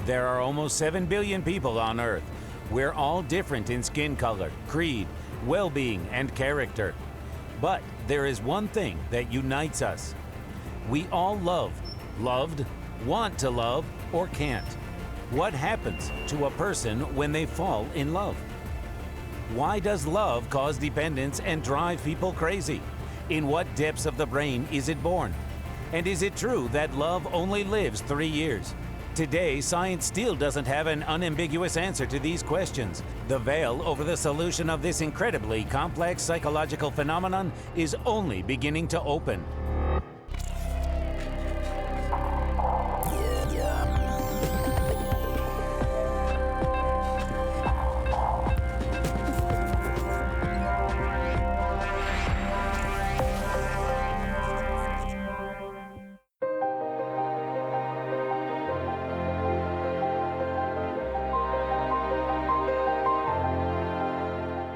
There are almost 7 billion people on Earth. We're all different in skin color, creed, well-being, and character. But there is one thing that unites us. We all love, loved, want to love, or can't. What happens to a person when they fall in love? Why does love cause dependence and drive people crazy? In what depths of the brain is it born? And is it true that love only lives 3 years? Today, science still doesn't have an unambiguous answer to these questions. The veil over the solution of this incredibly complex psychological phenomenon is only beginning to open.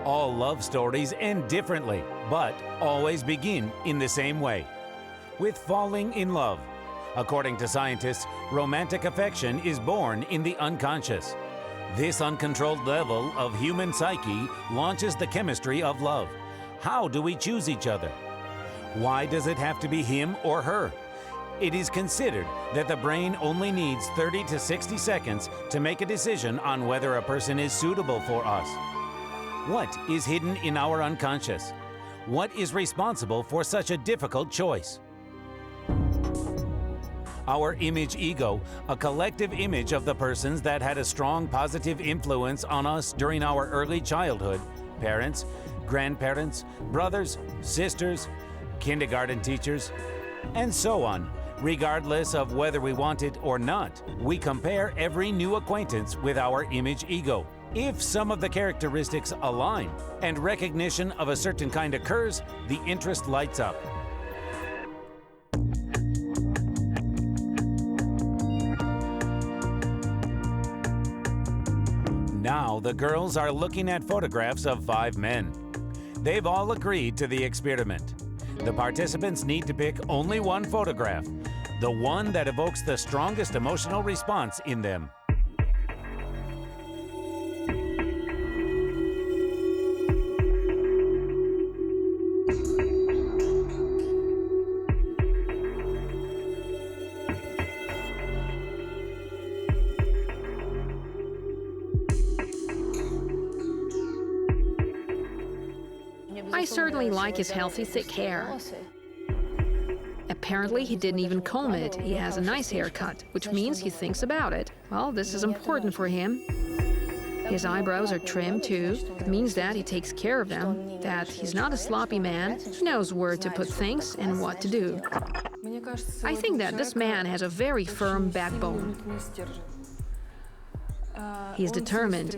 All love stories end differently, but always begin in the same way, with falling in love. According to scientists, romantic affection is born in the unconscious. This uncontrolled level of human psyche launches the chemistry of love. How do we choose each other? Why does it have to be him or her? It is considered that the brain only needs 30 to 60 seconds to make a decision on whether a person is suitable for us. What is hidden in our unconscious? What is responsible for such a difficult choice? Our image ego, a collective image of the persons that had a strong positive influence on us during our early childhood, parents, grandparents, brothers, sisters, kindergarten teachers, and so on. Regardless of whether we want it or not, we compare every new acquaintance with our image ego. If some of the characteristics align and recognition of a certain kind occurs, the interest lights up. Now the girls are looking at photographs of 5 men. They've all agreed to the experiment. The participants need to pick only one photograph, the one that evokes the strongest emotional response in them. I certainly like his healthy, thick hair. Apparently, he didn't even comb it. He has a nice haircut, which means he thinks about it. Well, this is important for him. His eyebrows are trimmed, too. It means that he takes care of them, that he's not a sloppy man. He knows where to put things and what to do. I think that this man has a very firm backbone. He's determined.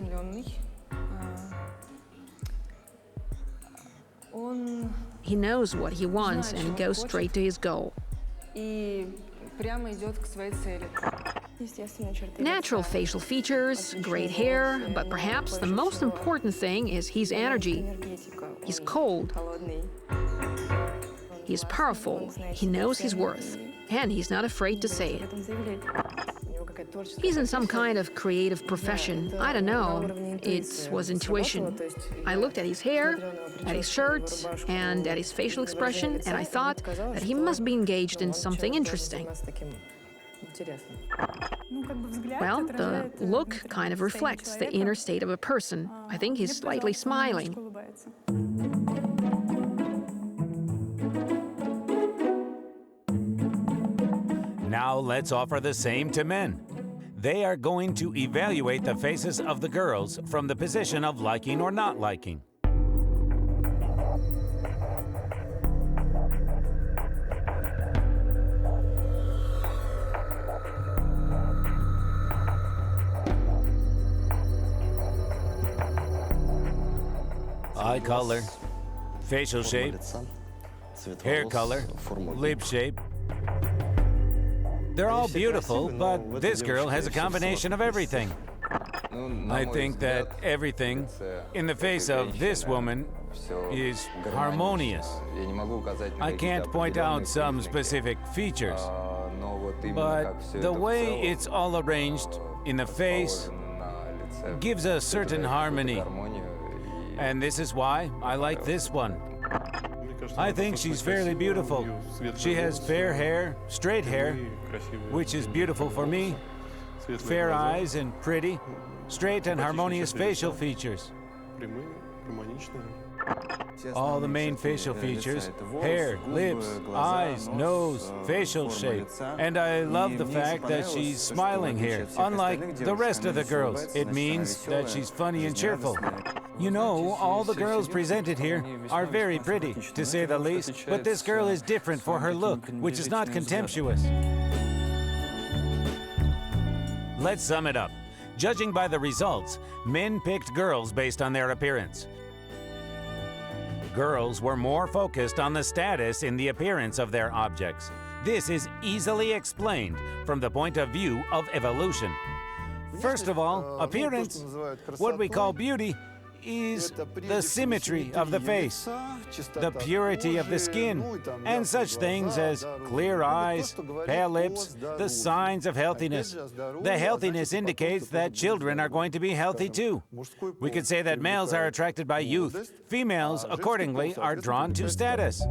He knows what he wants and goes straight to his goal. Natural facial features, great hair, but perhaps the most important thing is his energy. He's cold. He's powerful. He knows his worth. And he's not afraid to say it. He's in some kind of creative profession. I don't know. It was intuition. I looked at his hair, at his shirt, and at his facial expression, and I thought that he must be engaged in something interesting. Well, the look kind of reflects the inner state of a person. I think he's slightly smiling. Now let's offer the same to men. They are going to evaluate the faces of the girls from the position of liking or not liking. Eye color, facial shape, hair color, lip shape. They're all beautiful, but this girl has a combination of everything. I think that everything in the face of this woman is harmonious. I can't point out some specific features, But the way it's all arranged in the face gives a certain harmony. And this is why I like this one. I think she's fairly beautiful. She has fair hair, straight hair, which is beautiful for me, fair eyes and pretty, straight and harmonious facial features. All the main facial features, hair, lips, eyes, nose, facial shape. And I love the fact that she's smiling here. Unlike the rest of the girls, it means that she's funny and cheerful. You know, all the girls presented here are very pretty, to say the least, but this girl is different for her look, which is not contemptuous. Let's sum it up. Judging by the results, men picked girls based on their appearance. Girls were more focused on the status in the appearance of their objects. This is easily explained from the point of view of evolution. First of all, appearance, what we call beauty, is the symmetry of the face, the purity of the skin, and such things as clear eyes, pale lips, the signs of healthiness. The healthiness indicates that children are going to be healthy too. We could say that males are attracted by youth. Females, accordingly, are drawn to status.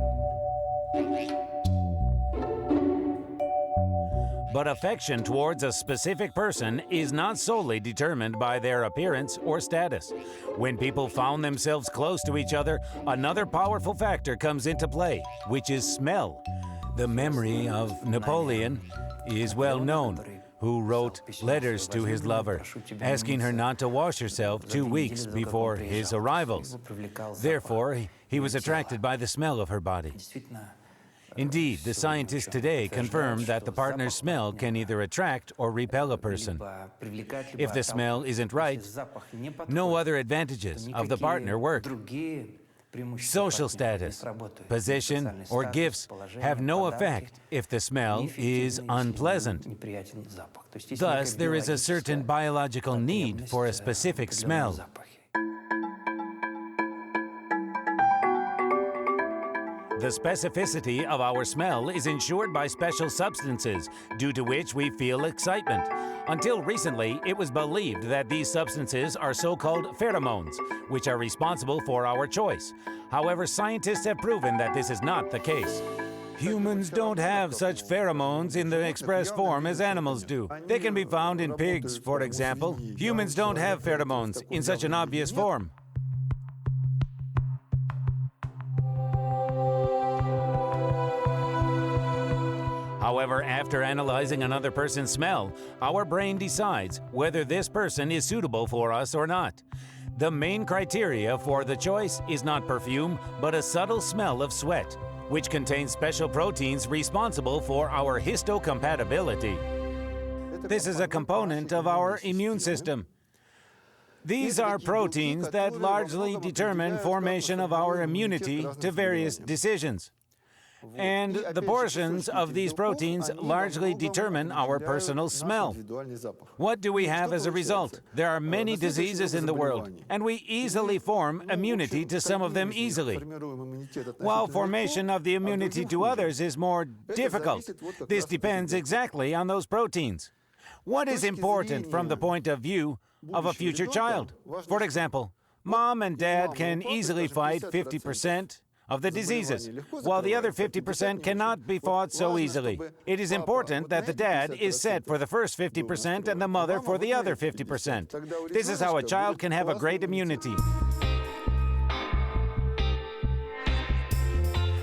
But affection towards a specific person is not solely determined by their appearance or status. When people found themselves close to each other, another powerful factor comes into play, which is smell. The memory of Napoleon is well known, who wrote letters to his lover, asking her not to wash herself 2 weeks before his arrivals. Therefore, he was attracted by the smell of her body. Indeed, the scientists today confirm that the partner's smell can either attract or repel a person. If the smell isn't right, no other advantages of the partner work. Social status, position, or gifts have no effect if the smell is unpleasant. Thus, there is a certain biological need for a specific smell. The specificity of our smell is ensured by special substances, due to which we feel excitement. Until recently, it was believed that these substances are so-called pheromones, which are responsible for our choice. However, scientists have proven that this is not the case. Humans don't have such pheromones in the express form as animals do. They can be found in pigs, for example. Humans don't have pheromones in such an obvious form. However, after analyzing another person's smell, our brain decides whether this person is suitable for us or not. The main criteria for the choice is not perfume, but a subtle smell of sweat, which contains special proteins responsible for our histocompatibility. This is a component of our immune system. These are proteins that largely determine formation of our immunity to various decisions. And the portions of these proteins largely determine our personal smell. What do we have as a result? There are many diseases in the world, and we easily form immunity to some of them easily, while formation of the immunity to others is more difficult. This depends exactly on those proteins. What is important from the point of view of a future child? For example, mom and dad can easily fight 50% of the diseases, while the other 50% cannot be fought so easily. It is important that the dad is set for the first 50% and the mother for the other 50%. This is how a child can have a great immunity.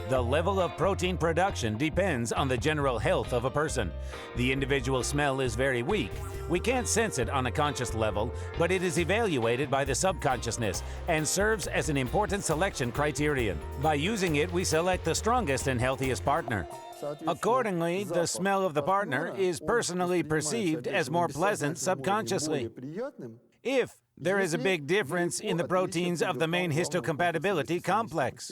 The level of protein production depends on the general health of a person. The individual smell is very weak. We can't sense it on a conscious level, but it is evaluated by the subconsciousness and serves as an important selection criterion. By using it, we select the strongest and healthiest partner. Accordingly, the smell of the partner is personally perceived as more pleasant subconsciously. If there is a big difference in the proteins of the main histocompatibility complex.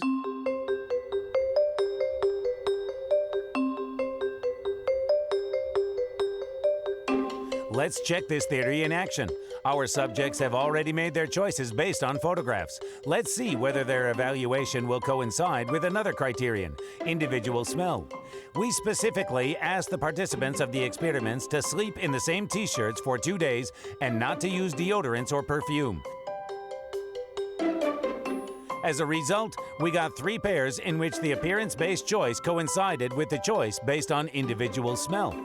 Let's check this theory in action. Our subjects have already made their choices based on photographs. Let's see whether their evaluation will coincide with another criterion, individual smell. We specifically asked the participants of the experiments to sleep in the same t-shirts for 2 days and not to use deodorants or perfume. As a result, we got 3 pairs in which the appearance-based choice coincided with the choice based on individual smell.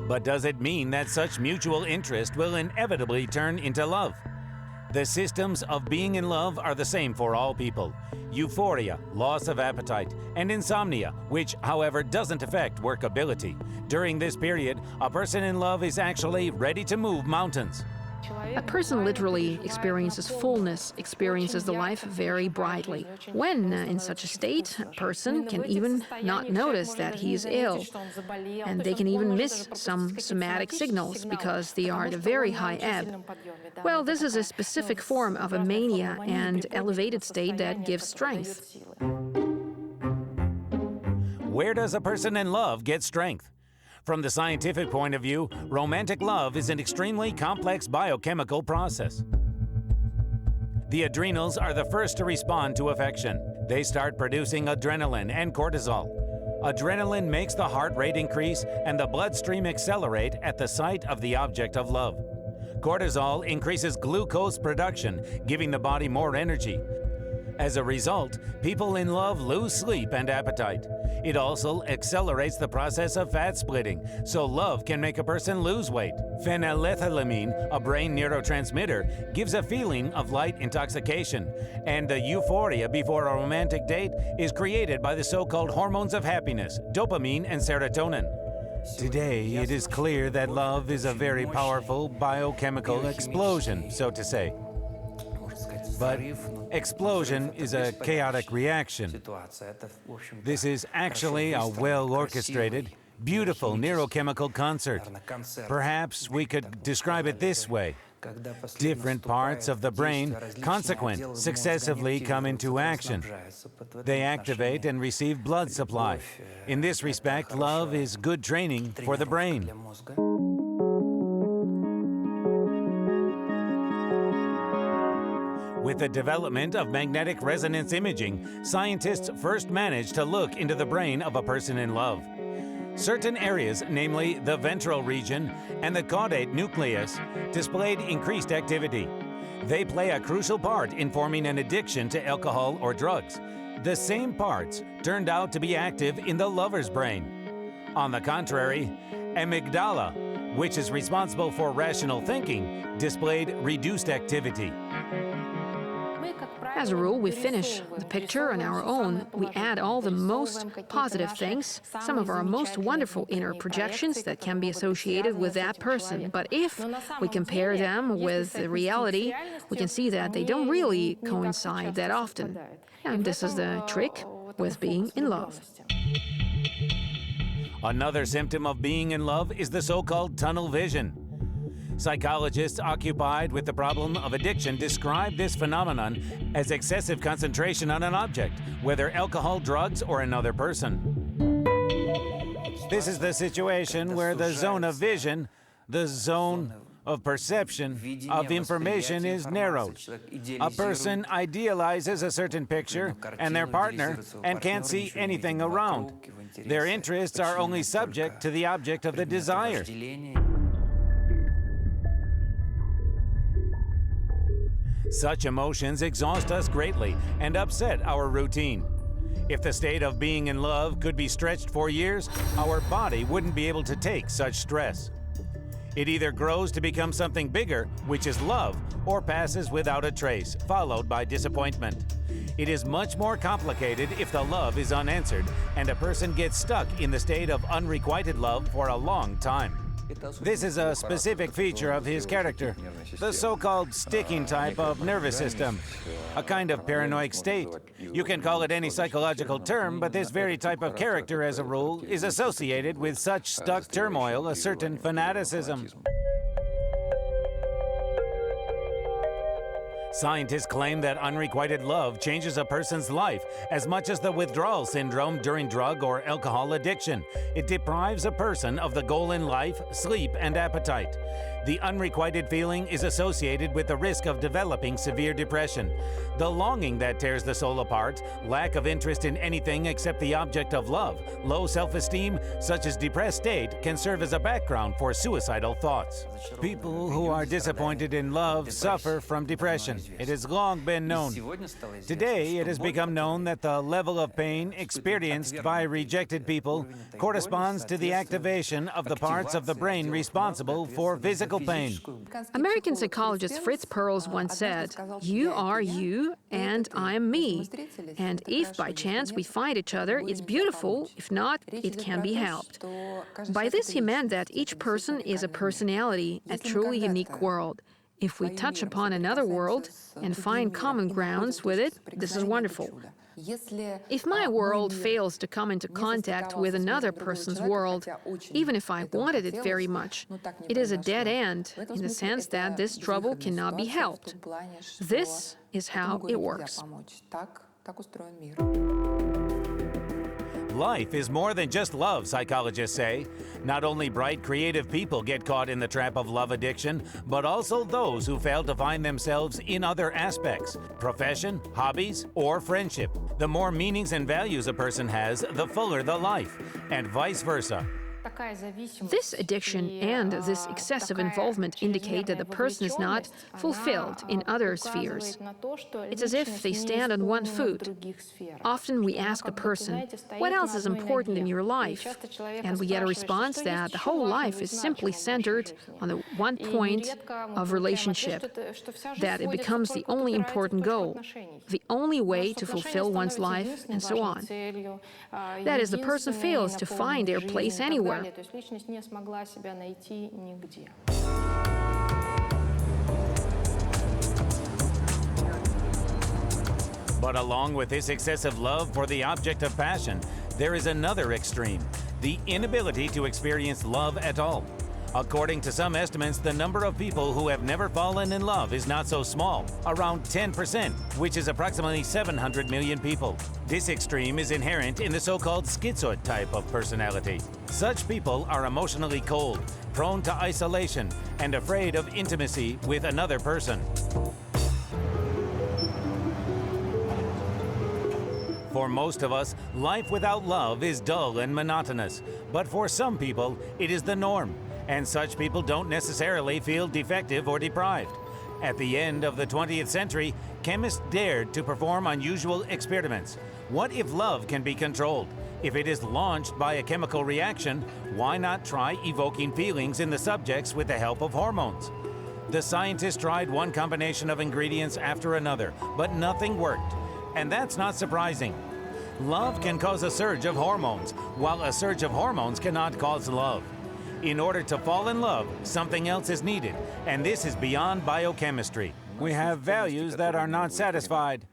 But does it mean that such mutual interest will inevitably turn into love? The systems of being in love are the same for all people. Euphoria, loss of appetite, and insomnia, which, however, doesn't affect workability. During this period, a person in love is actually ready to move mountains. A person literally experiences fullness, experiences the life very brightly. When in such a state, a person can even not notice that he is ill. And they can even miss some somatic signals because they are at a very high ebb. Well, this is a specific form of a mania and elevated state that gives strength. Where does a person in love get strength? From the scientific point of view, romantic love is an extremely complex biochemical process. The adrenals are the first to respond to affection. They start producing adrenaline and cortisol. Adrenaline makes the heart rate increase and the bloodstream accelerate at the sight of the object of love. Cortisol increases glucose production, giving the body more energy. As a result, people in love lose sleep and appetite. It also accelerates the process of fat splitting, so love can make a person lose weight. Phenylethylamine, a brain neurotransmitter, gives a feeling of light intoxication, and the euphoria before a romantic date is created by the so-called hormones of happiness, dopamine and serotonin. Today, it is clear that love is a very powerful biochemical explosion, so to say. But explosion is a chaotic reaction. This is actually a well-orchestrated, beautiful neurochemical concert. Perhaps we could describe it this way. Different parts of the brain, consequent, successively come into action. They activate and receive blood supply. In this respect, love is good training for the brain. With the development of magnetic resonance imaging, scientists first managed to look into the brain of a person in love. Certain areas, namely the ventral region and the caudate nucleus, displayed increased activity. They play a crucial part in forming an addiction to alcohol or drugs. The same parts turned out to be active in the lover's brain. On the contrary, amygdala, which is responsible for rational thinking, displayed reduced activity. As a rule, we finish the picture on our own. We add all the most positive things, some of our most wonderful inner projections that can be associated with that person. But if we compare them with the reality, we can see that they don't really coincide that often. And this is the trick with being in love. Another symptom of being in love is the so-called tunnel vision. Psychologists occupied with the problem of addiction describe this phenomenon as excessive concentration on an object, whether alcohol, drugs, or another person. This is the situation where the zone of vision, the zone of perception of information is narrowed. A person idealizes a certain picture and their partner and can't see anything around. Their interests are only subject to the object of the desire. Such emotions exhaust us greatly and upset our routine. If the state of being in love could be stretched for years, our body wouldn't be able to take such stress. It either grows to become something bigger, which is love, or passes without a trace, followed by disappointment. It is much more complicated if the love is unanswered and a person gets stuck in the state of unrequited love for a long time. This is a specific feature of his character, the so-called sticking type of nervous system, a kind of paranoid state. You can call it any psychological term, but this very type of character, as a rule, is associated with such stuck turmoil, a certain fanaticism. Scientists claim that unrequited love changes a person's life as much as the withdrawal syndrome during drug or alcohol addiction. It deprives a person of the goal in life, sleep, and appetite. The unrequited feeling is associated with the risk of developing severe depression. The longing that tears the soul apart, lack of interest in anything except the object of love, low self-esteem, such as depressed state, can serve as a background for suicidal thoughts. People who are disappointed in love suffer from depression. It has long been known. Today, it has become known that the level of pain experienced by rejected people corresponds to the activation of the parts of the brain responsible for physical pain. American psychologist Fritz Perls once said, "You are you, and I'm me. And if by chance we find each other, it's beautiful. If not, it can be helped." By this, he meant that each person is a personality, a truly unique world. If we touch upon another world and find common grounds with it, this is wonderful. If my world fails to come into contact with another person's world, even if I wanted it very much, it is a dead end in the sense that this trouble cannot be helped. This is how it works. Life is more than just love, psychologists say. Not only bright, creative people get caught in the trap of love addiction, but also those who fail to find themselves in other aspects, profession, hobbies, or friendship. The more meanings and values a person has, the fuller the life, and vice versa. This addiction and this excessive involvement indicate that the person is not fulfilled in other spheres. It's as if they stand on one foot. Often we ask a person, "What else is important in your life?" And we get a response that the whole life is simply centered on the one point of relationship, that it becomes the only important goal, the only way to fulfill one's life, and so on. That is, the person fails to find their place anywhere. But along with this excessive love for the object of passion, there is another extreme, the inability to experience love at all. According to some estimates, the number of people who have never fallen in love is not so small, around 10%, which is approximately 700 million people. This extreme is inherent in the so-called schizoid type of personality. Such people are emotionally cold, prone to isolation, and afraid of intimacy with another person. For most of us, life without love is dull and monotonous, but for some people, it is the norm. And such people don't necessarily feel defective or deprived. At the end of the 20th century, chemists dared to perform unusual experiments. What if love can be controlled? If it is launched by a chemical reaction, why not try evoking feelings in the subjects with the help of hormones? The scientists tried one combination of ingredients after another, but nothing worked. And that's not surprising. Love can cause a surge of hormones, while a surge of hormones cannot cause love. In order to fall in love, something else is needed, and this is beyond biochemistry. We have values that are not satisfied.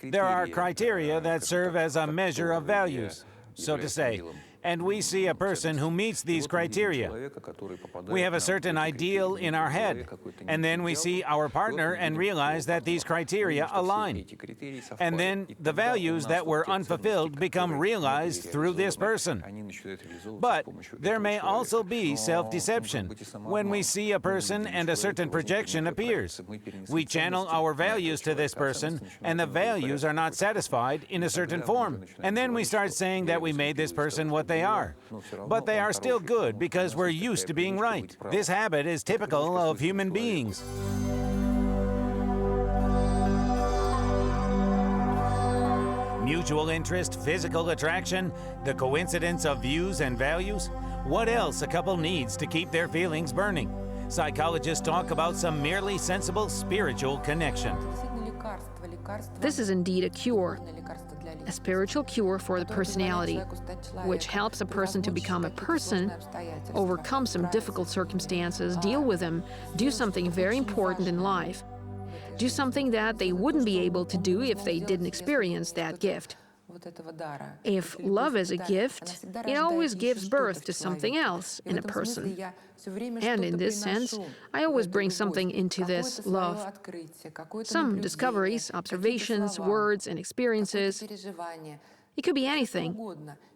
There are criteria that serve as a measure of values, so to say, and we see a person who meets these criteria. We have a certain ideal in our head, and then we see our partner and realize that these criteria align. And then the values that were unfulfilled become realized through this person. But there may also be self-deception. When we see a person and a certain projection appears, we channel our values to this person, and the values are not satisfied in a certain form. And then we start saying that we made this person what they are. But they are still good because we're used to being right. This habit is typical of human beings. Mutual interest, physical attraction, the coincidence of views and values. What else a couple needs to keep their feelings burning? Psychologists talk about some merely sensible spiritual connection. This is indeed a cure, a spiritual cure for the personality, which helps a person to become a person, overcome some difficult circumstances, deal with them, do something very important in life, do something that they wouldn't be able to do if they didn't experience that gift. If love is a gift, it always gives birth to something else in a person. And in this sense, I always bring something into this love. Some discoveries, observations, words, and experiences. It could be anything.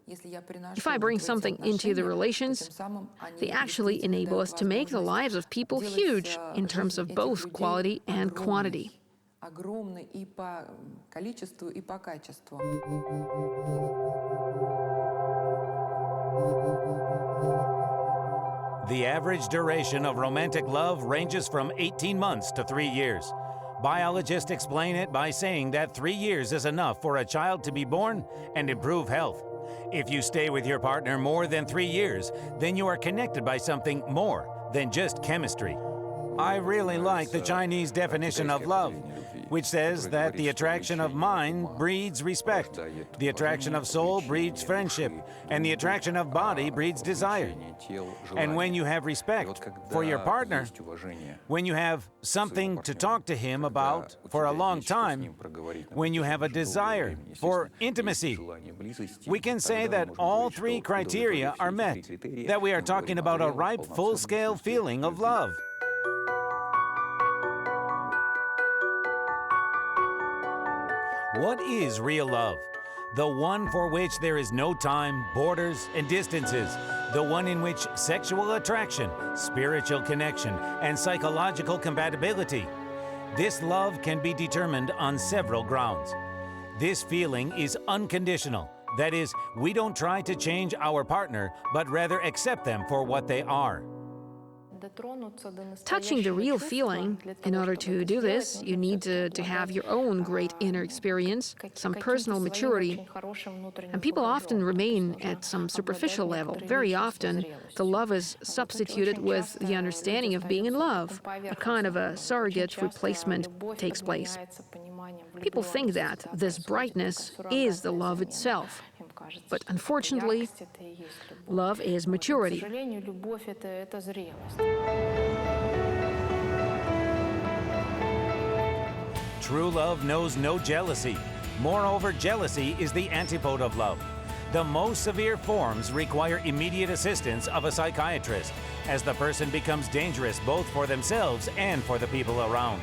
If I bring something into the relations, they actually enable us to make the lives of people huge in terms of both quality and quantity. The average duration of romantic love ranges from 18 months to 3 years. Biologists explain it by saying that 3 years is enough for a child to be born and improve health. If you stay with your partner more than 3 years, then you are connected by something more than just chemistry. I really like the Chinese definition of love, which says that the attraction of mind breeds respect, the attraction of soul breeds friendship, and the attraction of body breeds desire. And when you have respect for your partner, when you have something to talk to him about for a long time, when you have a desire for intimacy, we can say that all three criteria are met, that we are talking about a ripe, full-scale feeling of love. What is real love? The one for which there is no time, borders, and distances. The one in which sexual attraction, spiritual connection, and psychological compatibility. This love can be determined on several grounds. This feeling is unconditional. That is, we don't try to change our partner, but rather accept them for what they are. Touching the real feeling, in order to do this, you need to have your own great inner experience, some personal maturity. And people often remain at some superficial level. Very often, the love is substituted with the understanding of being in love. A kind of a surrogate replacement takes place. People think that this brightness is the love itself. But unfortunately, love is maturity. True love knows no jealousy. Moreover, jealousy is the antipode of love. The most severe forms require immediate assistance of a psychiatrist, as the person becomes dangerous both for themselves and for the people around.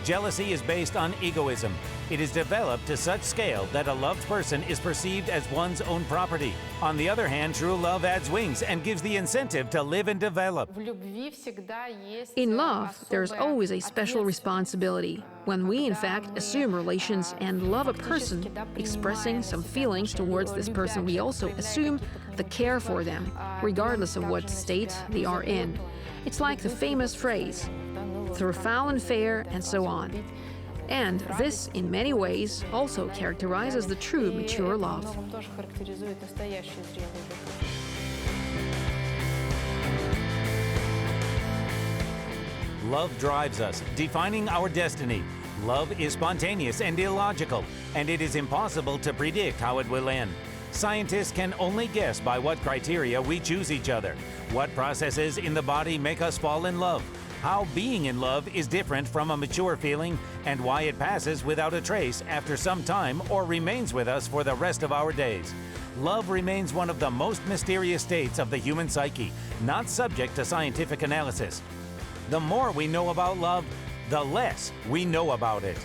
Jealousy is based on egoism. It is developed to such scale that a loved person is perceived as one's own property. On the other hand, true love adds wings and gives the incentive to live and develop. In love, there's always a special responsibility. When we, in fact, assume relations and love a person, expressing some feelings towards this person, we also assume the care for them, regardless of what state they are in. It's like the famous phrase, through foul and fair, and so on. And this, in many ways, also characterizes the true mature love. Love drives us, defining our destiny. Love is spontaneous and illogical, and it is impossible to predict how it will end. Scientists can only guess by what criteria we choose each other, what processes in the body make us fall in love, how being in love is different from a mature feeling, and why it passes without a trace after some time or remains with us for the rest of our days. Love remains one of the most mysterious states of the human psyche, not subject to scientific analysis. The more we know about love, the less we know about it.